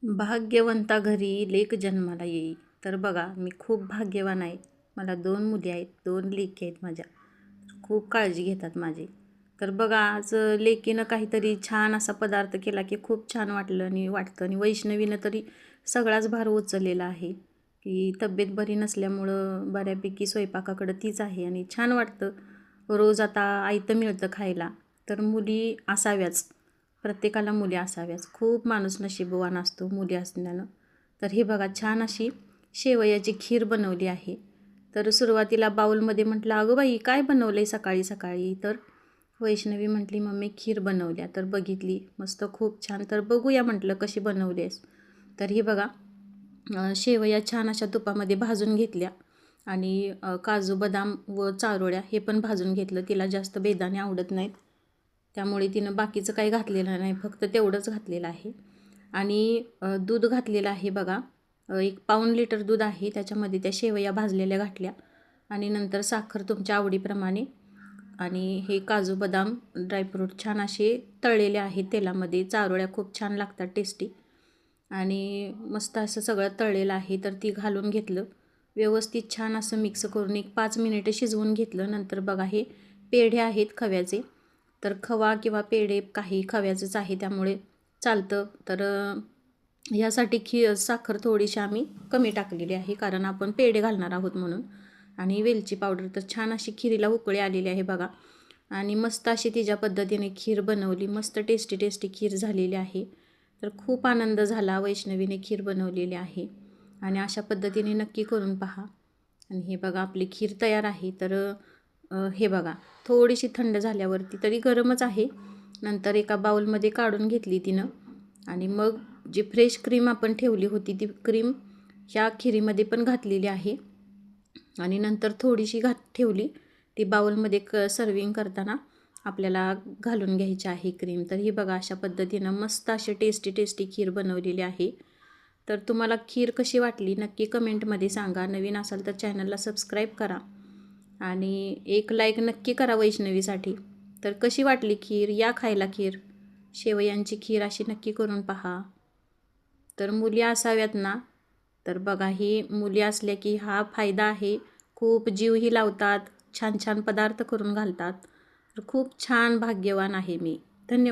भाग्यवंता घरी लेक जन्माला येई. तर बघा, मी खूप भाग्यवान आहे. मला 2 मुली आहेत, 2 लेकी आहेत माझ्या. खूप काळजी घेतात माझी. तर बघा, आज लेकीनं काहीतरी छान असा पदार्थ केला की खूप छान वाटलं आणि वाटतं. आणि वैष्णवीनं तरी सगळाच भार उचललेला आहे, की तब्येत बरी नसल्यामुळं बऱ्यापैकी स्वयंपाकाकडं तीच आहे आणि छान वाटतं. रोज आता आयतं मिळतं खायला. तर मुली असाव्याच. प्रत्येकाला मुली असाव्याच. खूप माणूस नशीबवान असतो मुली असण्यानं. तर हे बघा, छान अशी शेवयाची खीर बनवली आहे. तर सुरुवातीला बाऊलमध्ये म्हटलं, अगं बाई काय बनवलं आहे सकाळी सकाळी? तर वैष्णवी म्हटली, मम्मी खीर बनवल्या. तर बघितली, मस्त खूप छान. तर बघूया म्हटलं कशी बनवली आहेस. तर हे बघा, शेवया छान अशा तुपामध्ये भाजून घेतल्या आणि काजू बदाम व चारोळ्या हे पण भाजून घेतलं. तिला जास्त बेदाणे आवडत नाहीत, त्यामुळे तिनं बाकीचं काही घातलेलं नाही, फक्त तेवढंच घातलेलं आहे. आणि दूध घातलेलं आहे बघा. 1 पाऊण लिटर दूध आहे, त्याच्यामध्ये त्या शेवया भाजलेल्या घातल्या आणि नंतर साखर तुमच्या आवडीप्रमाणे. आणि हे काजू बदाम ड्रायफ्रूट छान असे तळलेले आहेत तेलामध्ये. चारोळ्या खूप छान लागतात, टेस्टी. आणि मस्त असं सगळं तळलेलं आहे. तर ती घालून घेतलं, व्यवस्थित छान असं मिक्स करून 1-5 मिनिटं शिजवून घेतलं. नंतर बघा, हे पेढे आहेत खव्याचे. तर खवा किंवा पेढे काही खव्याचंच आहे, त्यामुळे चालतं. तर ह्यासाठी साखर थोडीशी आम्ही कमी टाकलेली आहे, कारण आपण पेढे घालणार आहोत म्हणून. आणि वेलची पावडर. तर छान अशी खीरीला उकळी आलेली आहे बघा. आणि मस्त अशी तिच्या पद्धतीने खीर बनवली. मस्त टेस्टी टेस्टी खीर झालेली आहे. तर खूप आनंद झाला. वैष्णवीने खीर बनवलेली आहे आणि अशा पद्धतीने नक्की करून पहा. आणि हे बघा, आपली खीर तयार आहे. तर हे बघा, थोडीशी थंड झाल्यावरती, तरी गरमच आहे, नंतर एका बाउलमध्ये काढून घेतली तिनं. आणि मग जी फ्रेश क्रीम आपण ठेवली होती ती क्रीम ह्या खिरीमध्ये पण घातलेली आहे. आणि नंतर थोडीशी ठेवली ती बाउलमध्ये. सर्विंग करताना आपल्याला घालून घ्यायची आहे क्रीम. तर ही बघा, अशा पद्धतीनं मस्त अशी टेस्टी टेस्टी खीर बनवलेली आहे. तर तुम्हाला खीर कशी वाटली नक्की कमेंटमध्ये सांगा. नवीन असाल तर चॅनलला सबस्क्राईब करा आणि एक लाईक नक्की करा वैष्णवीसाठी. तर कशी वाटली खीर? या खायला खीर. शेवयांची खीर अशी नक्की करून पहा. तर मुली असाव्यात ना. तर बघा, ही मुली असल्या की हा फायदा आहे. खूप जीवही लावतात, छान छान पदार्थ करून घालतात. तर खूप छान भाग्यवान आहे मी. धन्यवाद.